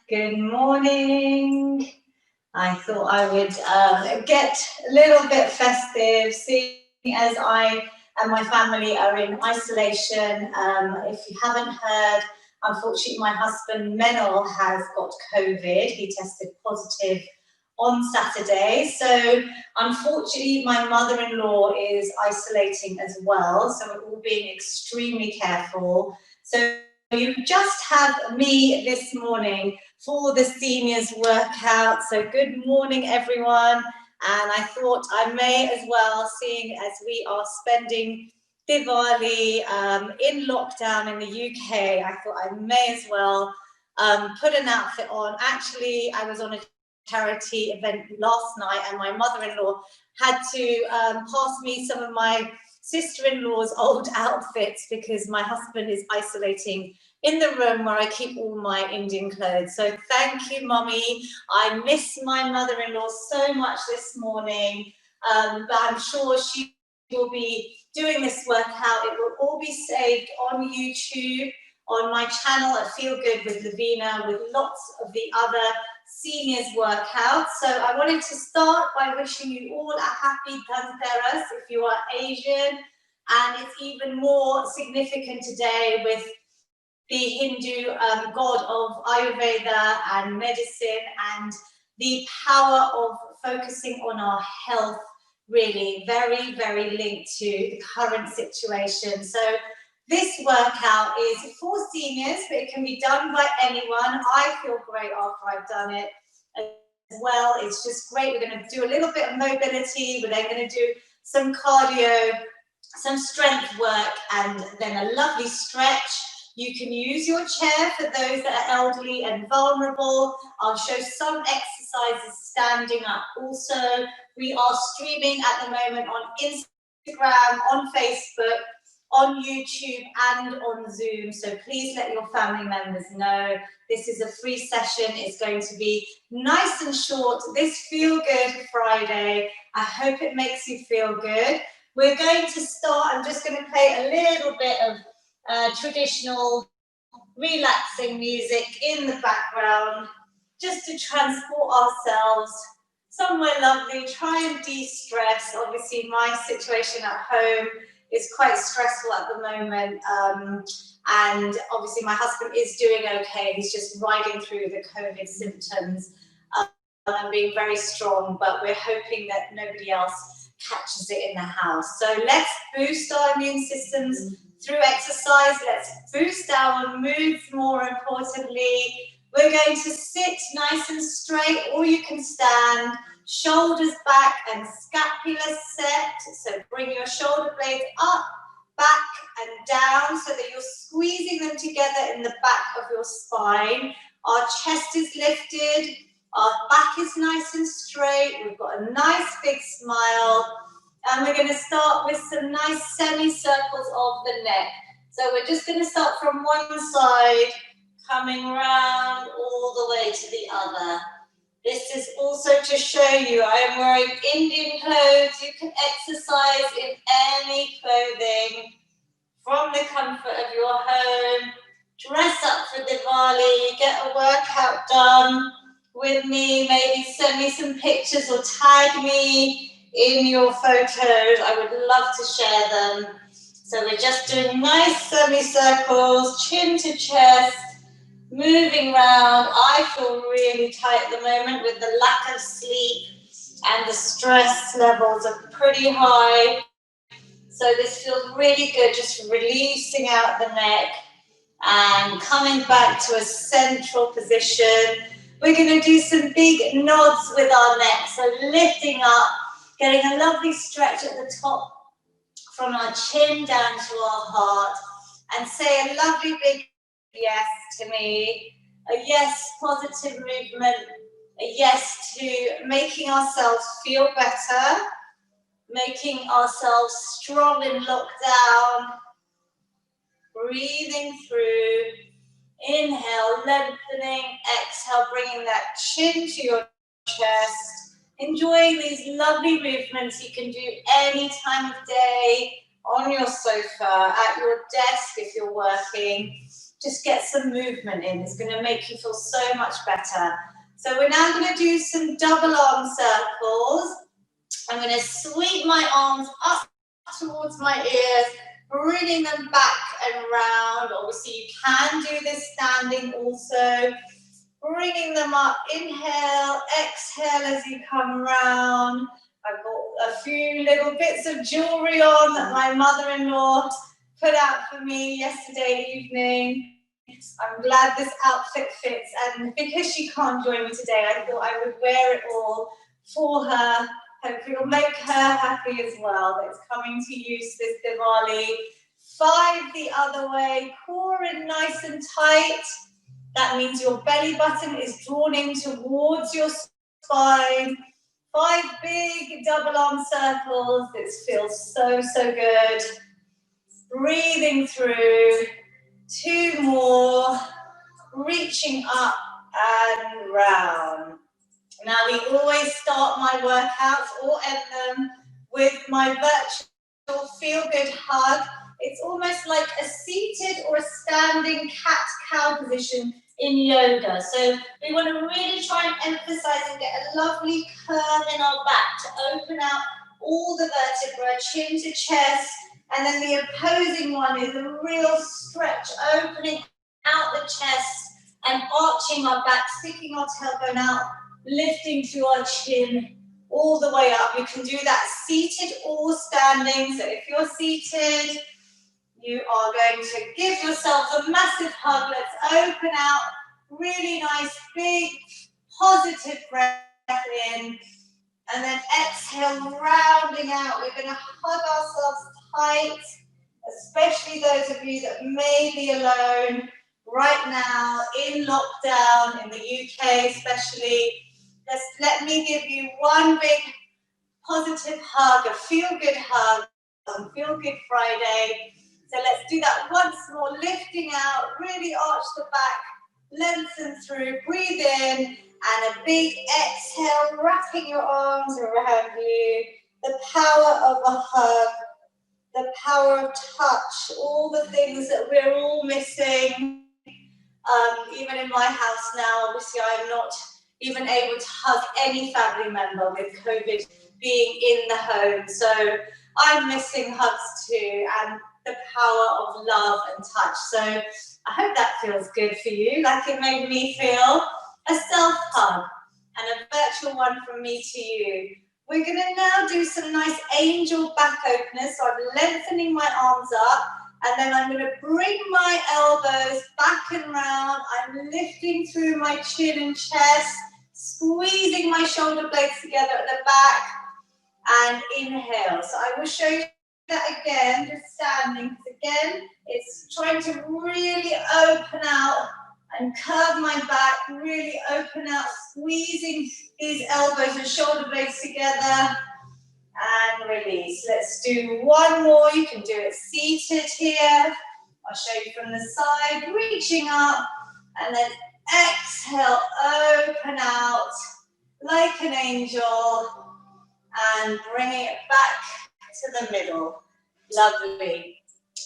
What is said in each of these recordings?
Good morning. I thought I would get a little bit festive, seeing as I and my family are in isolation. If you haven't heard, unfortunately, my husband Menel has got COVID. He tested positive on Saturday. So unfortunately, my mother-in-law is isolating as well. So we're all being extremely careful. So you just have me this morning for the seniors workout. So good morning, everyone. And I thought I may as well, seeing as we are spending Diwali in lockdown in the UK, I thought I may as well put an outfit on. Actually, I was on a charity event last night and my mother-in-law had to pass me some of my sister-in-law's old outfits because my husband is isolating in the room where I keep all my Indian clothes. So thank you, Mummy. I miss my mother-in-law so much this morning, but I'm sure she will be doing this workout. It will all be saved on YouTube, on my channel at FeelGood with Lavina, with lots of the other seniors workouts. So I wanted to start by wishing you all a happy Dhanteras if you are Asian, and it's even more significant today with the Hindu god of Ayurveda and medicine, and the power of focusing on our health, really very, very linked to the current situation. So this workout is for seniors, but it can be done by anyone. I feel great after I've done it as well. It's just great. We're going to do a little bit of mobility. We're then going to do some cardio, some strength work, and then a lovely stretch. You can use your chair for those that are elderly and vulnerable. I'll show some exercises standing up also. We are streaming at the moment on Instagram, on Facebook, on YouTube and on Zoom. So please let your family members know. This is a free session. It's going to be nice and short. This Feel Good Friday. I hope it makes you feel good. We're going to start. I'm just going to play a little bit of traditional relaxing music in the background just to transport ourselves somewhere lovely, try and de-stress. Obviously my situation at home is quite stressful at the moment, and obviously my husband is doing okay. He's just riding through the COVID symptoms and being very strong, but we're hoping that nobody else catches it in the house. So let's boost our immune systems through exercise. Let's boost our moods, more importantly. We're going to sit nice and straight, or you can stand, shoulders back and scapula set. So bring your shoulder blades up, back and down so that you're squeezing them together in the back of your spine. Our chest is lifted, our back is nice and straight. We've got a nice big smile. And we're going to start with some nice semicircles of the neck. So we're just going to start from one side, coming round all the way to the other. This is also to show you I am wearing Indian clothes. You can exercise in any clothing from the comfort of your home. Dress up for Diwali, get a workout done with me, maybe send me some pictures or tag me in your photos. I would love to share them. So we're just doing nice semicircles, chin to chest, moving around. I feel really tight at the moment with the lack of sleep, and the stress levels are pretty high. So this feels really good, just releasing out the neck and coming back to a central position. We're going to do some big nods with our neck. So lifting up, getting a lovely stretch at the top from our chin down to our heart, and say a lovely big yes to me, a yes positive movement, a yes to making ourselves feel better, making ourselves strong in lockdown, breathing through, inhale, lengthening, exhale, bringing that chin to your chest, enjoying these lovely movements you can do any time of day, on your sofa, at your desk if you're working. just get some movement in. It's going to make you feel so much better. So we're now going to do some double arm circles. I'm going to sweep my arms up towards my ears, bringing them back and round. Obviously, you can do this standing also. Bringing them up, inhale, exhale as you come round. I've got a few little bits of jewelry on that my mother-in-law put out for me yesterday evening. I'm glad this outfit fits, and because she can't join me today, I thought I would wear it all for her. Hopefully it'll make her happy as well. That's coming to use this Diwali. 5 the other way, core in nice and tight. That means your belly button is drawn in towards your spine. 5 big double arm circles. This feels so, so good. Breathing through. 2 more. Reaching up and round. Now we always start my workouts or end them with my virtual feel-good hug. It's almost like a seated or a standing cat-cow position in yoga. So we want to really try and emphasize and get a lovely curve in our back to open out all the vertebrae, chin to chest. And then the opposing one is a real stretch, opening out the chest and arching our back, sticking our tailbone out, lifting to our chin all the way up. You can do that seated or standing. So if you're seated, you are going to give yourselves a massive hug. Let's open out, really nice, big, positive breath in. And then exhale, rounding out. We're going to hug ourselves tight, especially those of you that may be alone right now in lockdown in the UK especially. Just let me give you one big positive hug, a feel-good hug on Feel Good Friday. So let's do that once more, lifting out, really arch the back, lengthen through, breathe in, and a big exhale, wrapping your arms around you. The power of a hug, the power of touch, all the things that we're all missing. Even in my house now, obviously I'm not even able to hug any family member with COVID being in the home. So I'm missing hugs too, and the power of love and touch. So I hope that feels good for you, like it made me feel. A self-hug and a virtual one from me to you. We're going to now do some nice angel back openers. So I'm lengthening my arms up, and then I'm going to bring my elbows back and round. I'm lifting through my chin and chest, squeezing my shoulder blades together at the back, and inhale. So I will show you that again, just standing. Because again, it's trying to really open out and curve my back, really open out, squeezing these elbows and shoulder blades together, and release. Let's do one more. You can do it seated here. I'll show you from the side, reaching up, and then exhale, open out like an angel, and bringing it back to the middle. Lovely.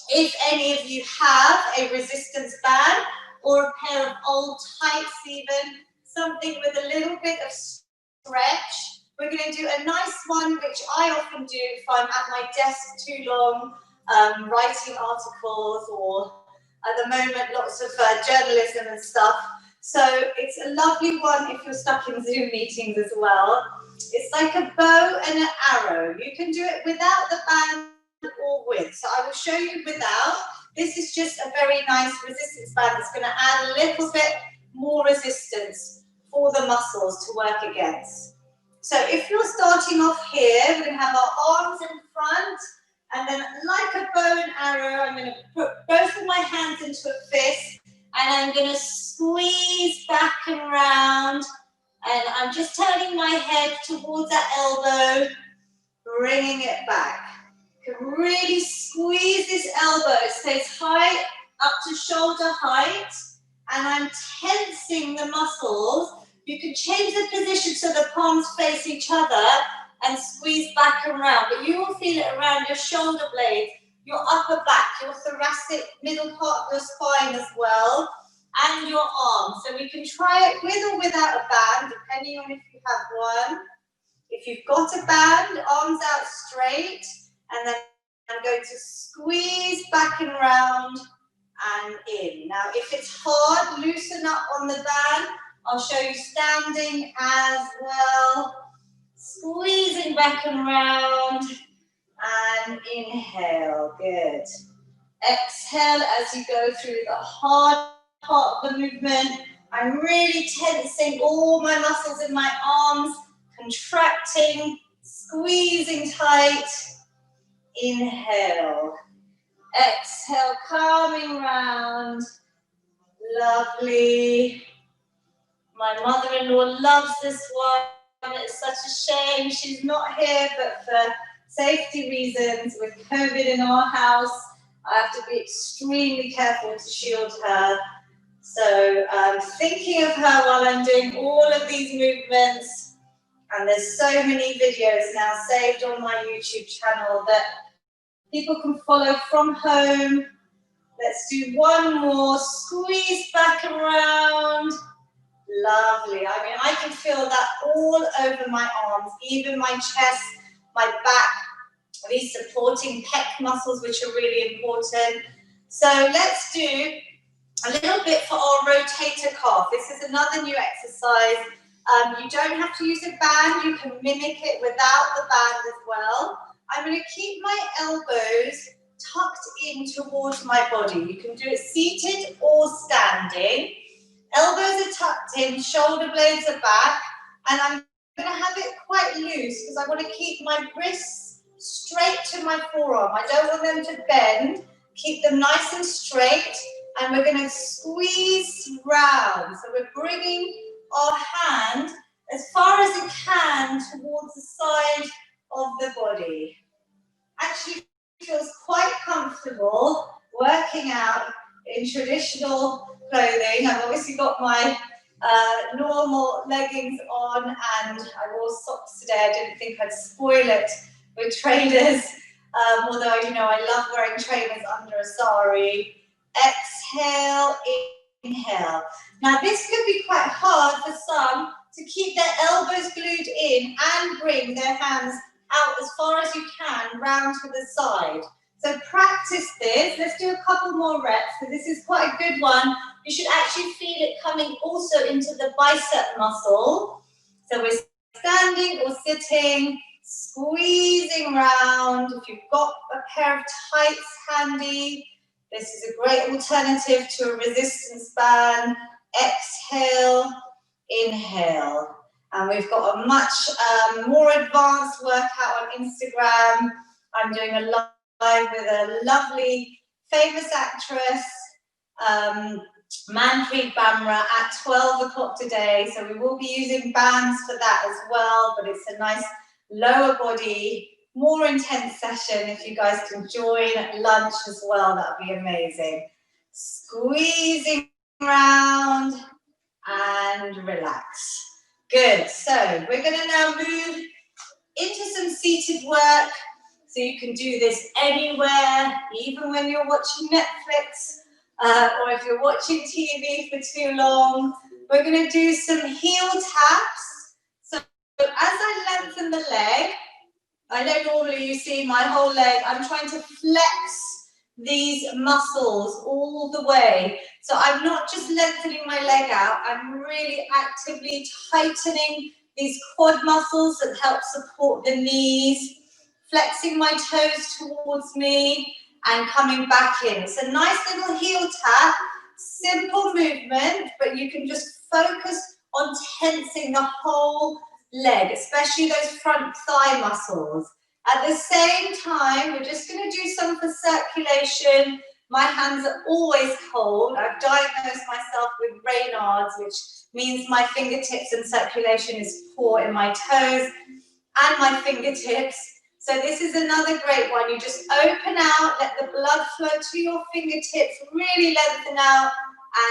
If any of you have a resistance band or a pair of old tights even, something with a little bit of stretch, we're going to do a nice one, which I often do if I'm at my desk too long, writing articles, or at the moment lots of journalism and stuff. So it's a lovely one if you're stuck in Zoom meetings as well. It's like a bow and an arrow. You can do it without the band or with. So I will show you without. This is just a very nice resistance band that's going to add a little bit more resistance for the muscles to work against. So if you're starting off here, we're going to have our arms in front, and then like a bow and arrow, I'm going to put both of my hands into a fist, and I'm going to squeeze back and round, and I'm just turning my head towards that elbow, bringing it back. You can really squeeze this elbow. It stays high up to shoulder height, and I'm tensing the muscles. You can change the position so the palms face each other and squeeze back and round, but you will feel it around your shoulder blades your upper back, your thoracic middle part of your spine as well, and your arms. So we can try it with or without a band, depending on if you have one. If you've got a band, arms out straight, and then I'm going to squeeze back and round and in. Now, if it's hard, loosen up on the band. I'll show you standing as well. Squeezing back and round, and inhale, good. Exhale as you go through the hard part of the movement. I'm really tensing all my muscles in my arms, contracting, squeezing tight. Inhale. Exhale, calming round. Lovely. My mother-in-law loves this one. It's such a shame she's not here, but for safety reasons, with COVID in our house, I have to be extremely careful to shield her. So I'm thinking of her while I'm doing all of these movements. And there's so many videos now saved on my YouTube channel that people can follow from home. Let's do one more. Squeeze back around. Lovely. I mean, I can feel that all over my arms, even my chest, my back, these supporting pec muscles, which are really important. So let's do a little bit for our rotator cuff. This is another new exercise. You don't have to use a band. You can mimic it without the band as well. I'm going to keep my elbows tucked in towards my body. You can do it seated or standing. Elbows are tucked in, shoulder blades are back, and I'm going to have it quite loose because I want to keep my wrists straight to my forearm. I don't want them to bend. Keep them nice and straight, and we're going to squeeze round. So we're bringing our hand as far as it can towards the side of the body. Actually feels quite comfortable working out in traditional clothing. I've obviously got my normal leggings on, and I wore socks today. I didn't think I'd spoil it with trainers, although, you know, I love wearing trainers under a sari. Exhale, inhale. Now this could be quite hard for some to keep their elbows glued in and bring their hands out as far as you can, round to the side. So practice this. Let's do a couple more reps, because this is quite a good one. You should actually feel it coming also into the bicep muscle. So we're standing or sitting, squeezing round. If you've got a pair of tights handy, this is a great alternative to a resistance band. Exhale, inhale. And we've got a much more advanced workout on Instagram. I'm doing a live with a lovely famous actress, Manpreet Bamra, at 12 o'clock today. So we will be using bands for that as well, but it's a nice lower body, more intense session. If you guys can join at lunch as well, that would be amazing. Squeezing around and relax. Good, so we're going to now move into some seated work. So you can do this anywhere, even when you're watching Netflix, or if you're watching TV for too long. We're going to do some heel taps. So as I lengthen the leg, I know normally you see my whole leg, I'm trying to flex these muscles all the way. So I'm not just lengthening my leg out, I'm really actively tightening these quad muscles that help support the knees, flexing my toes towards me and coming back in. It's a nice little heel tap, simple movement, but you can just focus on tensing the whole leg, especially those front thigh muscles. At the same time, we're just going to do some for circulation. My hands are always cold. I've diagnosed myself with Raynaud's, which means my fingertips and circulation is poor in my toes and my fingertips. So this is another great one. You just open out, let the blood flow to your fingertips, really lengthen out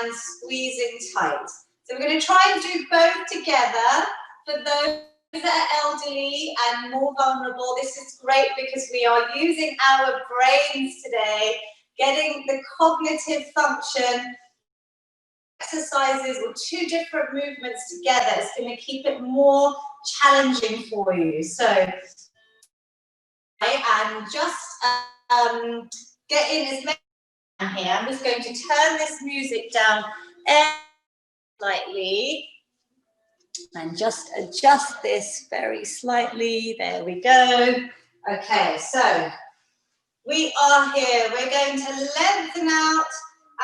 and squeezing tight. So we're going to try and do both together for those that are elderly and more vulnerable, this is great because we are using our brains today, getting the cognitive function exercises or two different movements together. It's going to keep it more challenging for you. So, and just get in as many here. I'm just going to turn this music down slightly and just adjust this very slightly. There we go. Okay, so we are here. We're going to lengthen out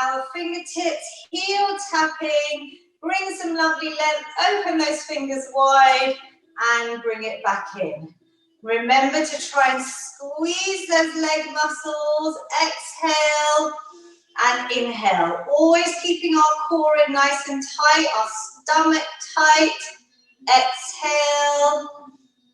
our fingertips, heel tapping, bring some lovely length, open those fingers wide and bring it back in. Remember to try and squeeze those leg muscles. Exhale and inhale. Always keeping our core in nice and tight, our stomach tight. Exhale,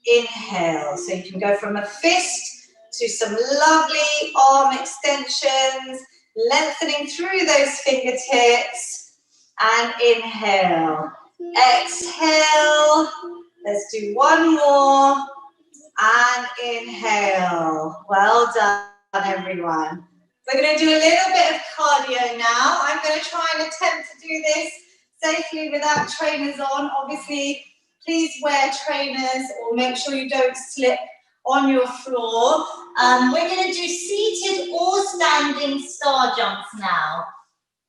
inhale. So you can go from a fist to some lovely arm extensions, lengthening through those fingertips, and inhale. Exhale. Let's do one more, and inhale. Well done, everyone. We're going to do a little bit of cardio now. I'm going to try and attempt to do this safely without trainers on. Obviously, please wear trainers or make sure you don't slip on your floor. We're going to do seated or standing star jumps now.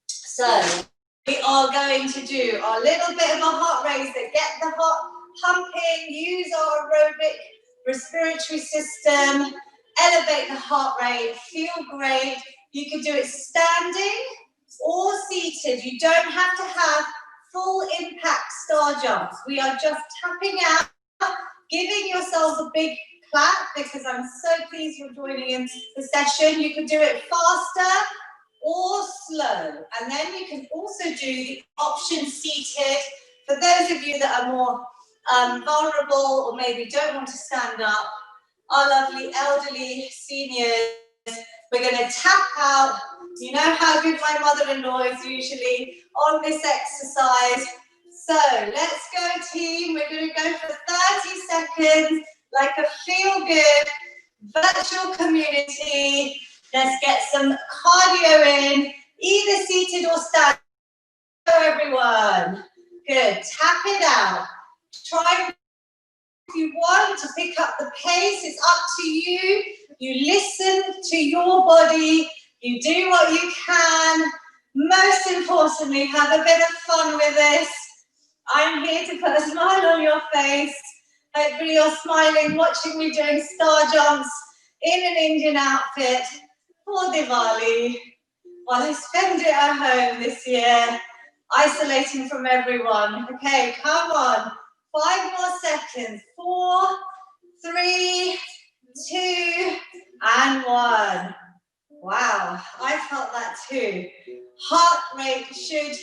So we are going to do our little bit of a heart raiser, get the heart pumping, use our aerobic respiratory system, elevate the heart rate, feel great. You can do it standing or seated. You don't have to have full impact star jumps. We are just tapping out, giving yourselves a big clap because I'm so pleased you're joining in the session. You can do it faster or slow. And then you can also do the option seated. For those of you that are more vulnerable or maybe don't want to stand up, our lovely elderly seniors, we're going to tap out. You know how good my mother-in-law is usually on this exercise. So let's go, team. We're going to go for 30 seconds, like a feel-good virtual community. Let's get some cardio in, either seated or standing. Everyone. Good. Tap it out. Try if you want to pick up the pace. It's up to you. You listen to your body. You do what you can. Most importantly, have a bit of fun with this. I'm here to put a smile on your face. Hopefully you're smiling, watching me doing star jumps in an Indian outfit for Diwali, while I spend it at home this year, isolating from everyone. Okay, come on. 5 more seconds. 4, 3, 2, and 1. Wow, I felt that too. Heart rate should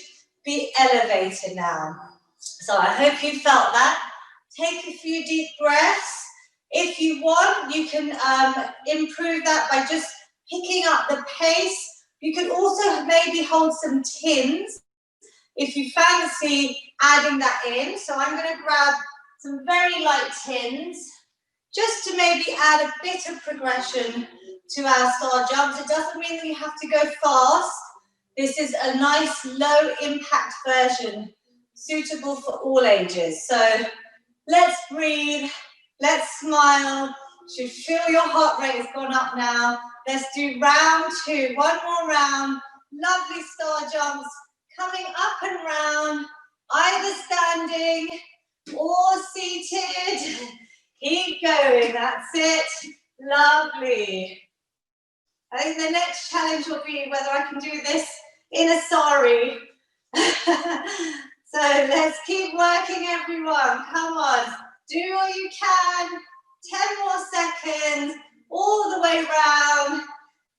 be elevated now. So I hope you felt that. Take a few deep breaths. If you want, you can improve that by just picking up the pace. You could also maybe hold some tins if you fancy adding that in. So I'm going to grab some very light tins just to maybe add a bit of progression to our star jumps. It doesn't mean that you have to go fast. This is a nice low impact version suitable for all ages. So let's breathe, let's smile. Should feel your heart rate has gone up now. Let's do round 2, one more round. Lovely star jumps coming up and round, either standing or seated. Keep going, that's it. Lovely. I think the next challenge will be whether I can do this in a sari. So let's keep working, everyone. Come on, do what you can. 10 more seconds, all the way round.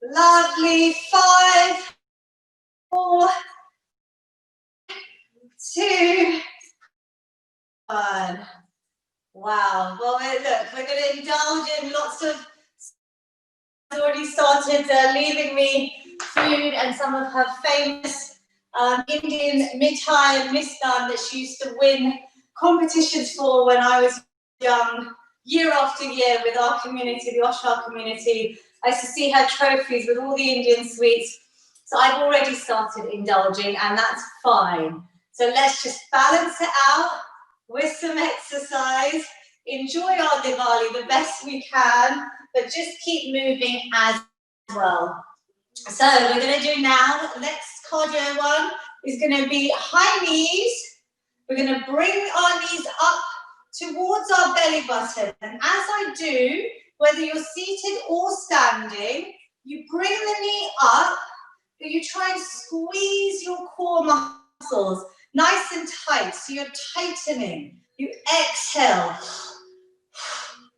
Lovely. 5, 4, 2, 1. Wow. Well, look, we're going to indulge in lots of. Already started leaving me food and some of her famous Indian mithai and mistan that she used to win competitions for when I was young, year after year with our community, the Oshar community. I used to see her trophies with all the Indian sweets. So I've already started indulging, and that's fine. So let's just balance it out with some exercise. Enjoy our Diwali the best we can, but just keep moving as well. So we're going to do now, next cardio one is going to be high knees. We're going to bring our knees up towards our belly button. And as I do, whether you're seated or standing, you bring the knee up, but you try and squeeze your core muscles nice and tight. So you're tightening. You exhale.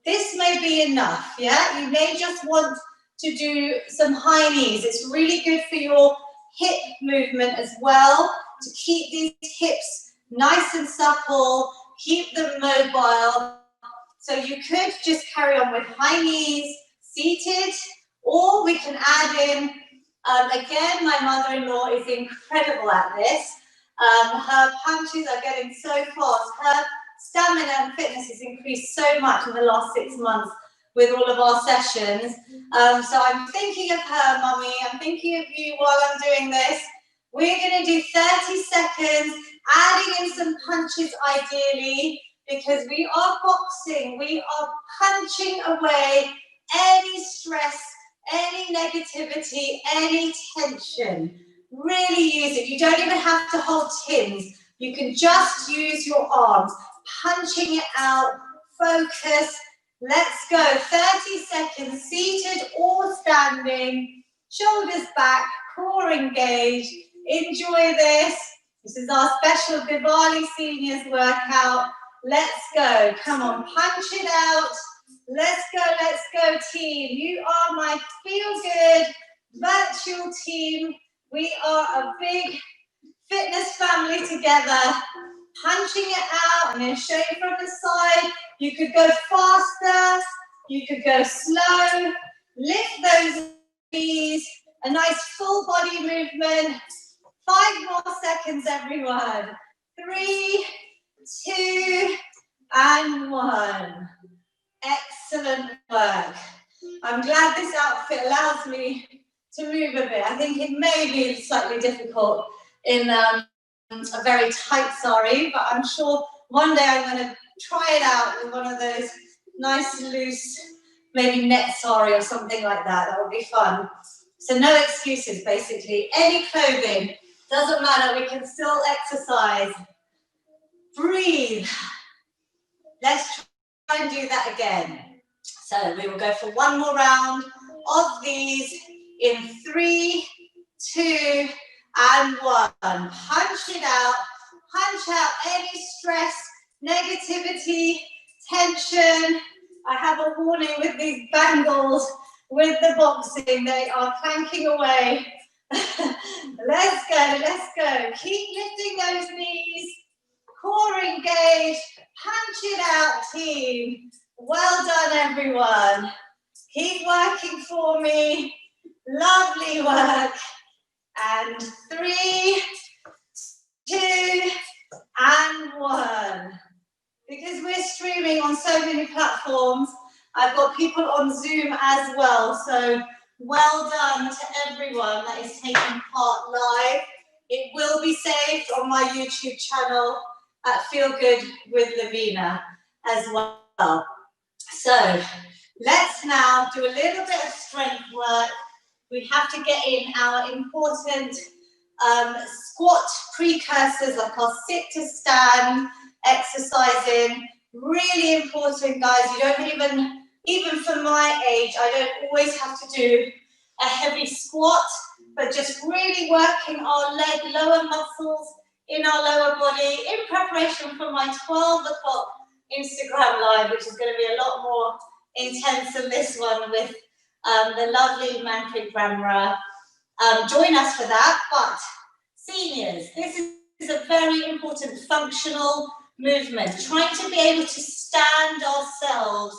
This may be enough, yeah? You may just want to do some high knees. It's really good for your hip movement as well, to keep these hips nice and supple, keep them mobile. So you could just carry on with high knees, seated, or we can add in, again, my mother-in-law is incredible at this. Her punches are getting so fast. Her stamina and fitness has increased so much in the last 6 months with all of our sessions. So I'm thinking of her, Mummy. I'm thinking of you while I'm doing this. We're going to do 30 seconds, adding in some punches ideally, because we are boxing. We are punching away any stress, any negativity, any tension. Really use it. You don't even have to hold tins. You can just use your arms, punching it out, focus. Let's go. 30 seconds, seated or standing, shoulders back, core engaged. Enjoy this. This is our special Diwali seniors workout. Let's go. Come on, punch it out. Let's go, team. You are my FeelGood virtual team. We are a big fitness family together. Punching it out. I'm going to show you from the side. You could go faster. You could go slow. Lift those knees. A nice full body movement. 5 more seconds, everyone. 3, 2, and 1. Excellent work. I'm glad this outfit allows me to move a bit. I think it may be slightly difficult in a very tight sari, but I'm sure one day I'm going to try it out with one of those nice loose, maybe net sari or something like that. That would be fun. So no excuses, basically. Any clothing, doesn't matter, we can still exercise. Breathe. Let's try and do that again. So we will go for one more round of these in 3, 2, and 1. Punch it out. Punch out any stress, negativity, tension. I have a warning with these bangles with the boxing. They are clanking away. Let's go, let's go. Keep lifting those knees. Core engaged. Punch it out, team. Well done, everyone. Keep working for me. Lovely work. And 3, 2, and 1. Because we're streaming on so many platforms, I've got people on Zoom as well. So well done to everyone that is taking part live. It will be saved on my YouTube channel at FeelGood with Lavina as well. So let's now do a little bit of strength work. We have to get in our important squat precursors, like our sit to stand, exercising. Really important, guys. You don't even for my age, I don't always have to do a heavy squat, but just really working our leg lower muscles in our lower body in preparation for my 12 o'clock Instagram live, which is going to be a lot more intense than this one with the lovely Manpreet Bramra. Join us for that. But seniors, this is a very important functional movement, trying to be able to stand ourselves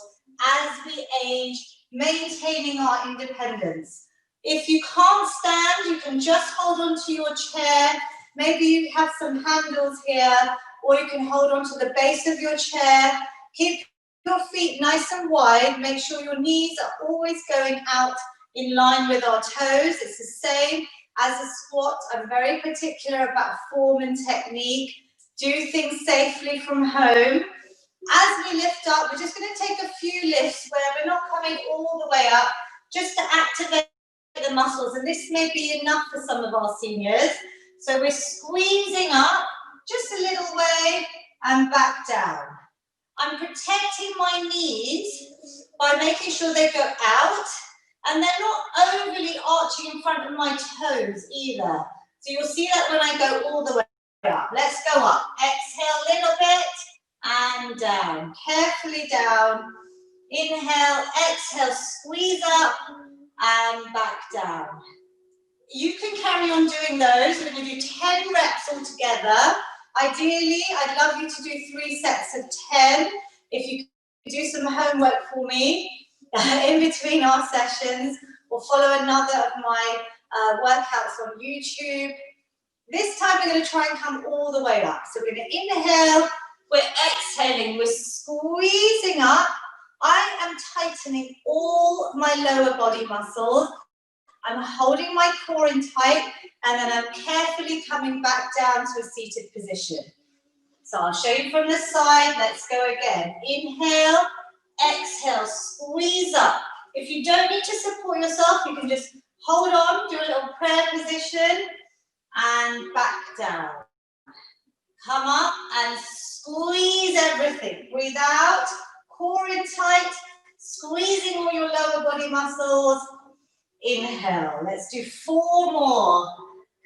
as we age, maintaining our independence. If you can't stand, you can just hold on to your chair. Maybe you have some handles here, or you can hold on to the base of your chair. Keep your feet nice and wide. Make sure your knees are always going out in line with our toes. It's the same as a squat. I'm very particular about form and technique. Do things safely from home. As we lift up, we're just going to take a few lifts where we're not coming all the way up, just to activate the muscles. And this may be enough for some of our seniors. So we're squeezing up just a little way and back down. I'm protecting my knees by making sure they go out and they're not overly arching in front of my toes either. So you'll see that when I go all the way up. Let's go up. Exhale a little bit and down. Carefully down. Inhale, exhale, squeeze up and back down. You can carry on doing those. We're going to do 10 reps all together. Ideally, I'd love you to do 3 sets of 10. If you could do some homework for me in between our sessions, or follow another of my workouts on YouTube. This time we're going to try and come all the way up. So we're going to inhale, we're exhaling, we're squeezing up. I am tightening all my lower body muscles. I'm holding my core in tight, and then I'm carefully coming back down to a seated position. So I'll show you from the side. Let's go again. Inhale, exhale, squeeze up. If you don't need to support yourself, you can just hold on, do a little prayer position, and back down. Come up and squeeze everything. Breathe out, core in tight, squeezing all your lower body muscles. Inhale. Let's do 4 more.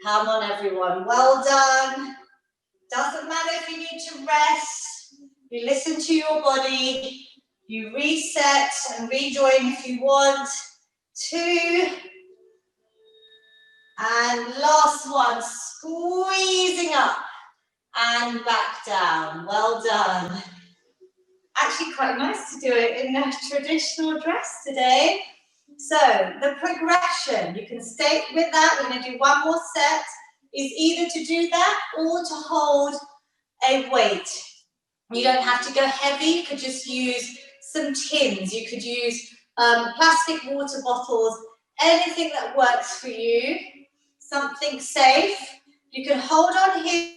Come on, everyone. Well done. Doesn't matter if you need to rest. You listen to your body. You reset and rejoin if you want. 2. And last one. Squeezing up and back down. Well done. Actually, quite nice to do it in a traditional dress today. So the progression, you can stay with that. We're going to do 1 more set. Is either to do that or to hold a weight. You don't have to go heavy. You could just use some tins. You could use plastic water bottles, anything that works for you. Something safe. You can hold on here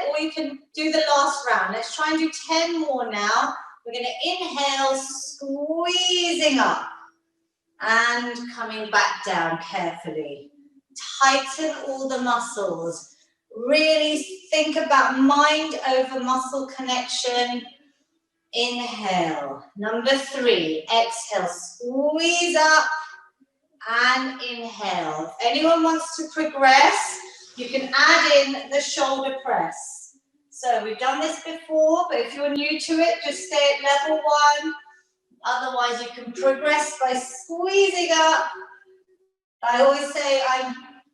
or you can do the last round. Let's try and do 10 more now. We're going to inhale, squeezing up and coming back down carefully. Tighten all the muscles. Really think about mind over muscle connection. Inhale. Number 3, exhale, squeeze up and inhale. If anyone wants to progress, you can add in the shoulder press. So we've done this before, but if you're new to it, just stay at level 1. Otherwise, you can progress by squeezing up. I always say,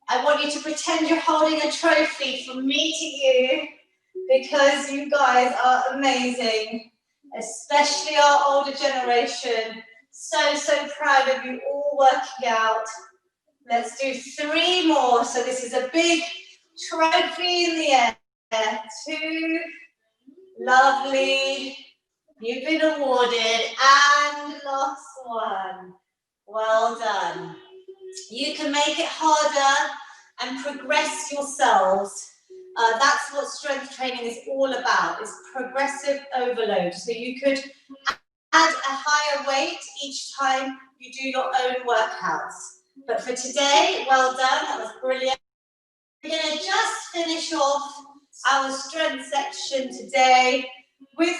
I want you to pretend you're holding a trophy from me to you, because you guys are amazing, especially our older generation. So, so proud of you all working out. Let's do 3 more. So this is a big trophy in the air. 2, lovely. You've been awarded. And last one. Well done. You can make it harder and progress yourselves. That's what strength training is all about, is progressive overload. So you could add a higher weight each time you do your own workouts. But for today, well done, that was brilliant. We're going to just finish off our strength section today with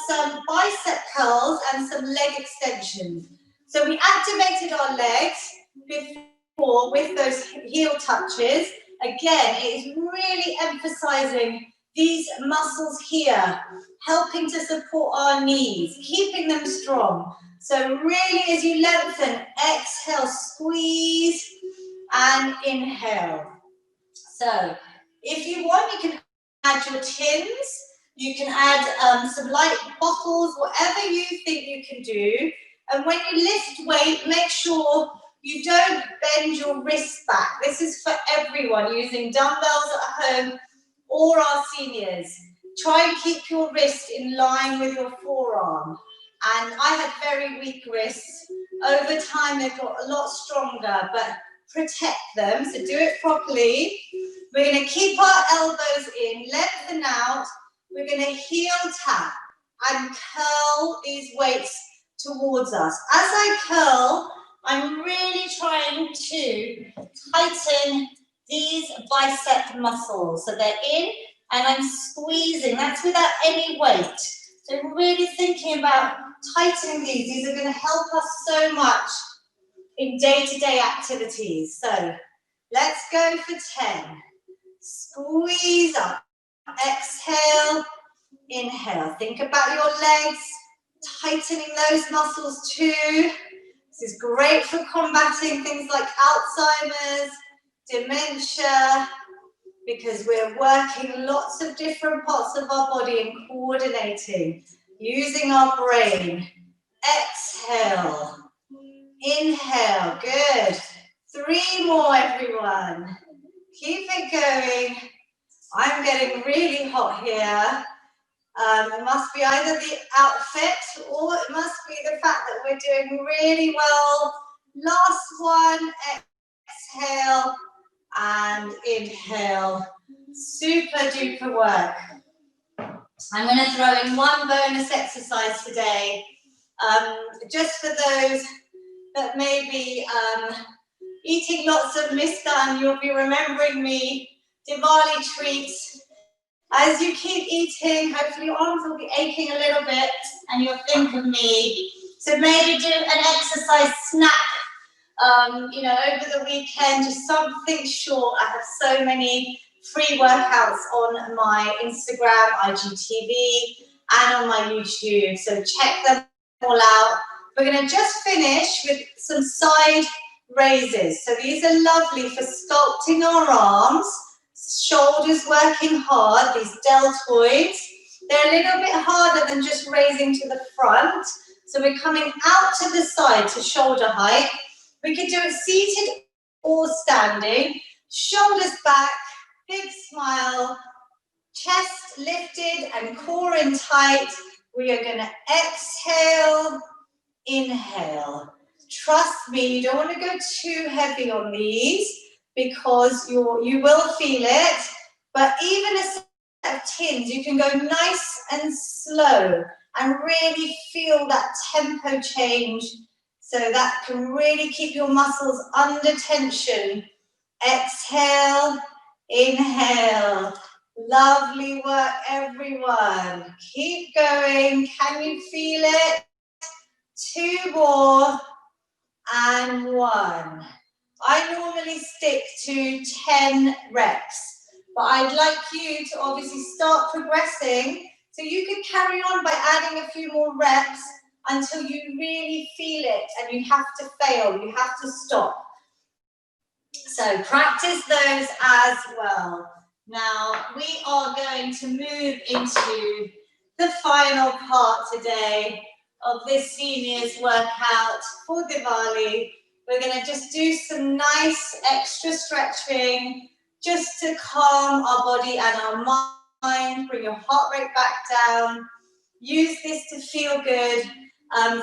some bicep curls and some leg extensions. So we activated our legs before with those heel touches. Again, it is really emphasizing these muscles here, helping to support our knees, keeping them strong. So really, as you lengthen, exhale, squeeze, and inhale. So if you want, you can add your tins, you can add some light bottles, whatever you think you can do. And when you lift weight, make sure you don't bend your wrists back. This is for everyone, using dumbbells at home or our seniors. Try and keep your wrist in line with your forearm. and I had very weak wrists. Over time, they've got a lot stronger, but protect them, so do it properly. We're going to keep our elbows in, lengthen out. We're going to heel tap and curl these weights towards us. As I curl, I'm really trying to tighten these bicep muscles. So they're in and I'm squeezing. That's without any weight. So really thinking about tightening these. These are going to help us so much in day-to-day activities. So let's go for 10. Squeeze up. Exhale. Inhale. Think about your legs. Tightening those muscles too. This is great for combating things like Alzheimer's, dementia, because we're working lots of different parts of our body and coordinating, using our brain. Exhale. Inhale. Good. 3 more, everyone. Keep it going. I'm getting really hot here. It must be either the outfit or it must be the fact that we're doing really well. Last one, exhale and inhale. Super duper work. I'm going to throw in one bonus exercise today. Just for those that may be eating lots of misdone, you'll be remembering me. Diwali treats. As you keep eating, hopefully your arms will be aching a little bit and you'll think of me. So maybe do an exercise snack, you know, over the weekend, just something short. I have so many free workouts on my Instagram, IGTV, and on my YouTube. So check them all out. We're going to just finish with some side raises. So these are lovely for sculpting our arms. Shoulders working hard, these deltoids. They're a little bit harder than just raising to the front. So we're coming out to the side to shoulder height. We could do it seated or standing. Shoulders back, big smile, chest lifted and core in tight. We are going to exhale, inhale. Trust me, you don't want to go too heavy on these, because you will feel it, but even a set of tins, you can go nice and slow and really feel that tempo change, so that can really keep your muscles under tension. Exhale, inhale. Lovely work, everyone. Keep going. Can you feel it? 2 more and 1. I normally stick to 10 reps, but I'd like you to obviously start progressing, so you could carry on by adding a few more reps until you really feel it and you have to fail, you have to stop. So practice those as well. Now we are going to move into the final part today of this seniors workout for Diwali. We're going to just do some nice extra stretching just to calm our body and our mind, bring your heart rate back down. Use this to feel good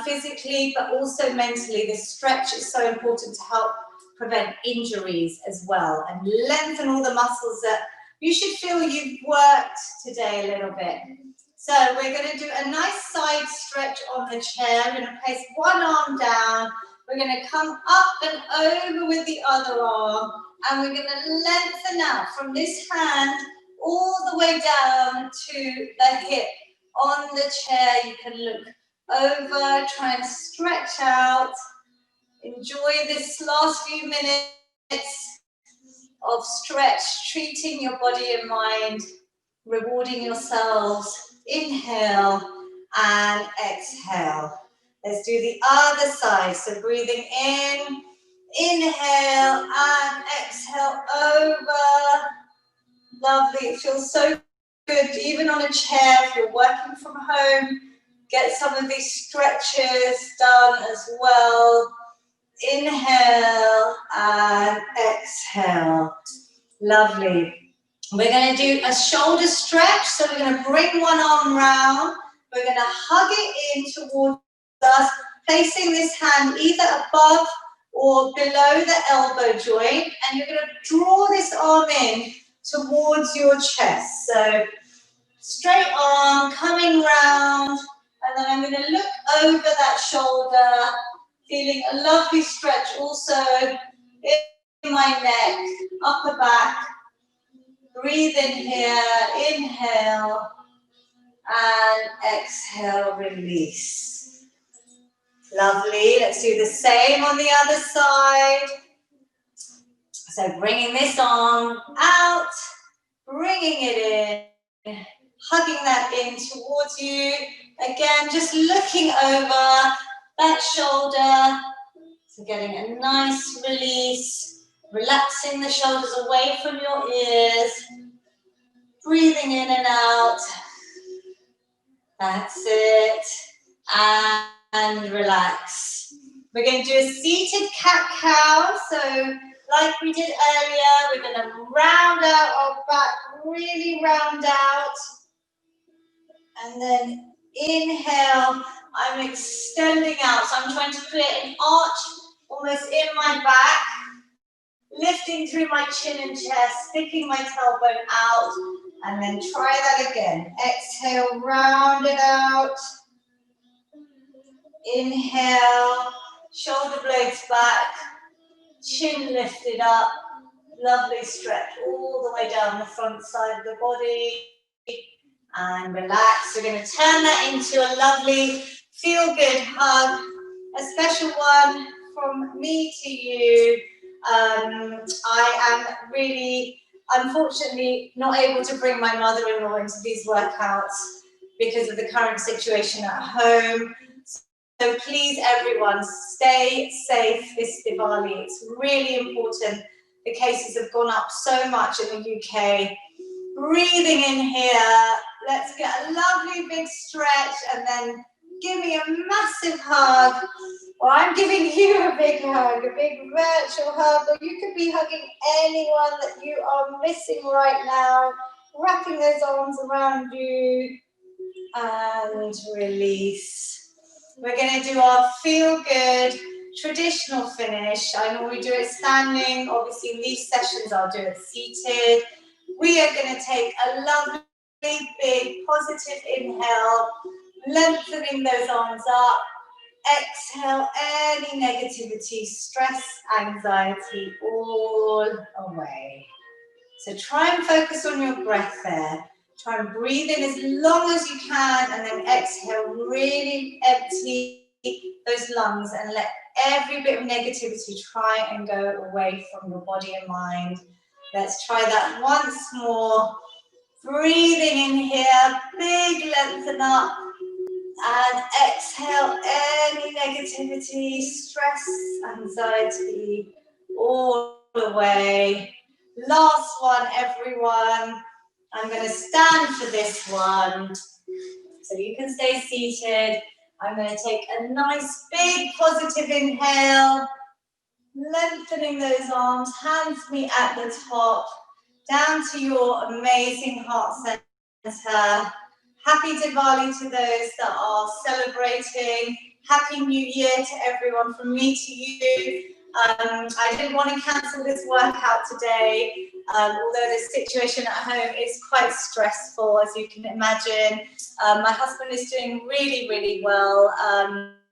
physically, but also mentally. This stretch is so important to help prevent injuries as well and lengthen all the muscles that you should feel you've worked today a little bit. So we're going to do a nice side stretch on the chair. We're going to place one arm down. We're going to come up and over with the other arm, and we're going to lengthen out from this hand all the way down to the hip. On the chair, you can look over, try and stretch out. Enjoy this last few minutes of stretch, treating your body and mind, rewarding yourselves. Inhale and exhale. Let's do the other side. So breathing in, inhale and exhale over. Lovely. It feels so good, even on a chair. If you're working from home, get some of these stretches done as well. Inhale and exhale. Lovely. We're going to do a shoulder stretch. So we're going to bring one arm round. We're going to hug it in towards us placing this hand either above or below the elbow joint, and you're going to draw this arm in towards your chest. So straight arm coming round, and then I'm going to look over that shoulder, feeling a lovely stretch also in my neck, upper back. Breathe in here, inhale, and exhale, release. Lovely, let's do the same on the other side. So bringing this arm out, bringing it in, hugging that in towards you. Again, just looking over that shoulder. So getting a nice release, relaxing the shoulders away from your ears. Breathing in and out. That's it. And relax. We're going to do a seated cat-cow. So like we did earlier, we're going to round out our back, really round out. And then inhale, I'm extending out. So I'm trying to create an arch almost in my back, lifting through my chin and chest, sticking my tailbone out, and then try that again. Exhale, round it out. Inhale, shoulder blades back, chin lifted up, lovely stretch all the way down the front side of the body, and relax. We're going to turn that into a lovely feel-good hug, a special one from me to you. I am really, unfortunately, not able to bring my mother-in-law into these workouts because of the current situation at home. So please, everyone, stay safe this Diwali. It's really important. The cases have gone up so much in the UK. Breathing in here. Let's get a lovely big stretch and then give me a massive hug. Or I'm giving you a big hug, a big virtual hug. Or you could be hugging anyone that you are missing right now. Wrapping those arms around you. And release. We're going to do our feel good traditional finish. I normally do it standing. Obviously, in these sessions, I'll do it seated. We are going to take a lovely, big, positive inhale, lengthening those arms up. Exhale any negativity, stress, anxiety, all away. So try and focus on your breath there. Try and breathe in as long as you can, and then exhale, really empty those lungs and let every bit of negativity try and go away from your body and mind. Let's try that once more. Breathing in here, big lengthen up, and exhale any negativity, stress, anxiety, all away. Last one, everyone. I'm going to stand for this one, so you can stay seated. I'm going to take a nice big positive inhale, lengthening those arms, hands meet at the top, down to your amazing heart center. Happy Diwali to those that are celebrating. Happy New Year to everyone from me to you. I didn't want to cancel this workout today, although the situation at home is quite stressful, as you can imagine. My husband is doing really, really well,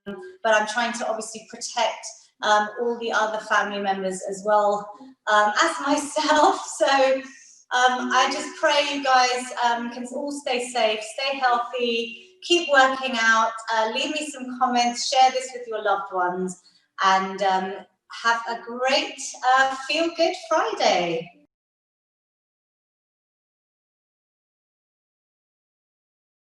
but I'm trying to obviously protect all the other family members as well as myself. So I just pray you guys can all stay safe, stay healthy, keep working out, leave me some comments, share this with your loved ones, and have a great Feel Good Friday.